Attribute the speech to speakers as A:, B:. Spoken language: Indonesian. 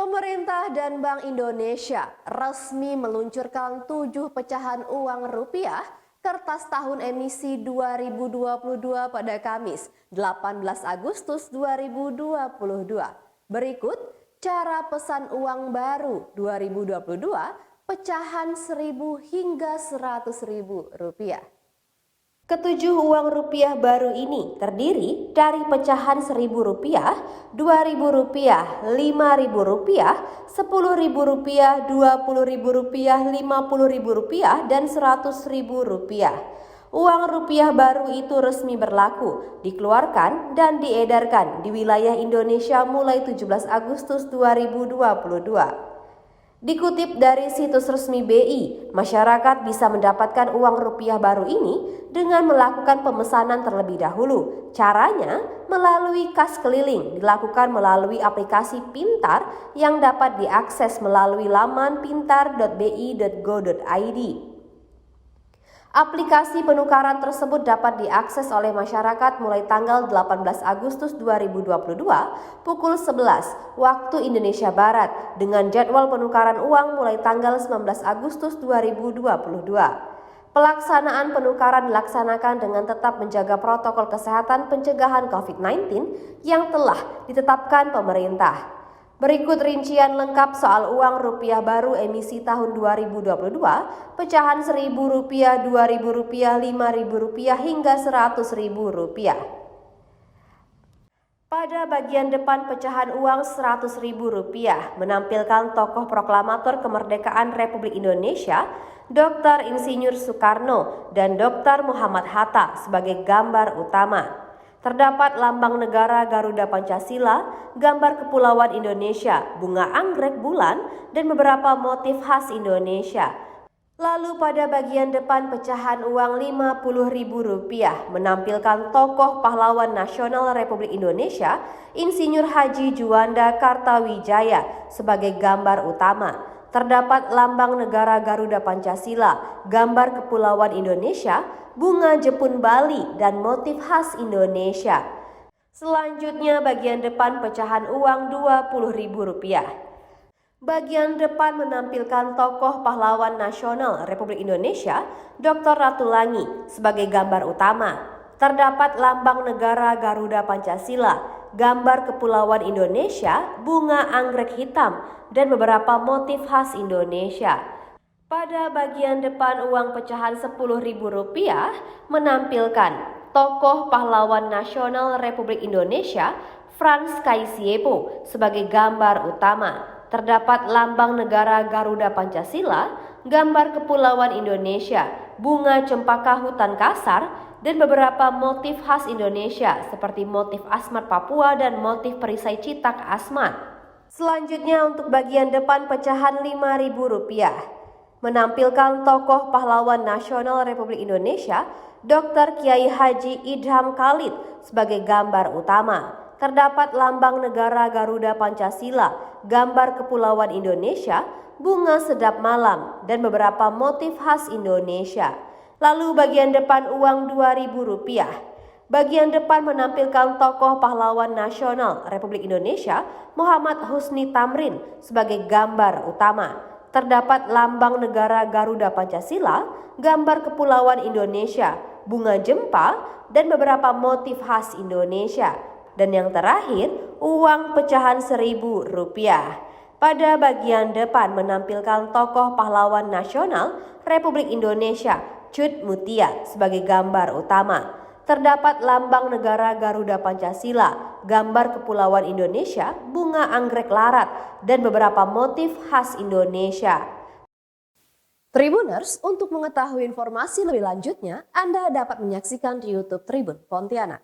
A: Pemerintah dan Bank Indonesia resmi meluncurkan 7 pecahan uang rupiah kertas tahun emisi 2022 pada Kamis 18 Agustus 2022. Berikut cara pesan uang baru 2022 pecahan 1.000 hingga 100.000 rupiah. Ketujuh uang rupiah baru ini terdiri dari pecahan Rp1.000, Rp2.000, Rp5.000, Rp10.000, Rp20.000, Rp50.000, dan Rp100.000. Uang rupiah baru itu resmi berlaku, dikeluarkan dan diedarkan di wilayah Indonesia mulai 17 Agustus 2022. Dikutip dari situs resmi BI, masyarakat bisa mendapatkan uang rupiah baru ini dengan melakukan pemesanan terlebih dahulu. Caranya melalui kas keliling, dilakukan melalui aplikasi pintar yang dapat diakses melalui laman pintar.bi.go.id. Aplikasi penukaran tersebut dapat diakses oleh masyarakat mulai tanggal 18 Agustus 2022 pukul 11 waktu Indonesia Barat dengan jadwal penukaran uang mulai tanggal 19 Agustus 2022. Pelaksanaan penukaran dilaksanakan dengan tetap menjaga protokol kesehatan pencegahan COVID-19 yang telah ditetapkan pemerintah. Berikut rincian lengkap soal uang rupiah baru emisi tahun 2022, pecahan Rp1.000, Rp2.000, Rp5.000 hingga Rp100.000. Pada bagian depan pecahan uang Rp100.000 menampilkan tokoh proklamator kemerdekaan Republik Indonesia, Dr. Insinyur Soekarno dan Dr. Muhammad Hatta sebagai gambar utama. Terdapat lambang negara Garuda Pancasila, gambar kepulauan Indonesia, bunga anggrek bulan, dan beberapa motif khas Indonesia. Lalu pada bagian depan pecahan uang Rp50.000 menampilkan tokoh pahlawan nasional Republik Indonesia, Insinyur Haji Juanda Kartawijaya sebagai gambar utama. Terdapat lambang negara Garuda Pancasila, gambar kepulauan Indonesia, bunga jepun Bali, dan motif khas Indonesia. Selanjutnya bagian depan pecahan uang Rp20.000. Bagian depan menampilkan tokoh pahlawan nasional Republik Indonesia, Dr. Ratulangi sebagai gambar utama. Terdapat lambang negara Garuda Pancasila, gambar kepulauan Indonesia, bunga anggrek hitam, dan beberapa motif khas Indonesia. Pada bagian depan uang pecahan Rp10.000 menampilkan tokoh pahlawan nasional Republik Indonesia, Frans Kaisiepo sebagai gambar utama. Terdapat lambang negara Garuda Pancasila, gambar kepulauan Indonesia, bunga cempaka hutan kasar, dan beberapa motif khas Indonesia seperti motif asmat Papua dan motif perisai citak asmat. Selanjutnya untuk bagian depan pecahan Rp5.000 menampilkan tokoh pahlawan nasional Republik Indonesia, Dr. Kiai Haji Idham Khalid sebagai gambar utama. Terdapat lambang negara Garuda Pancasila, gambar kepulauan Indonesia, bunga sedap malam, dan beberapa motif khas Indonesia. Lalu bagian depan uang Rp2.000. Bagian depan menampilkan tokoh pahlawan nasional Republik Indonesia, Muhammad Husni Tamrin sebagai gambar utama. Terdapat lambang negara Garuda Pancasila, gambar kepulauan Indonesia, bunga jempa, dan beberapa motif khas Indonesia. Dan yang terakhir, uang pecahan Rp1.000. Pada bagian depan menampilkan tokoh pahlawan nasional Republik Indonesia, Cut Mutia sebagai gambar utama. Terdapat lambang negara Garuda Pancasila, gambar kepulauan Indonesia, bunga anggrek larat, dan beberapa motif khas Indonesia. Tribuners, untuk mengetahui informasi lebih lanjutnya, Anda dapat menyaksikan di YouTube Tribun Pontianak.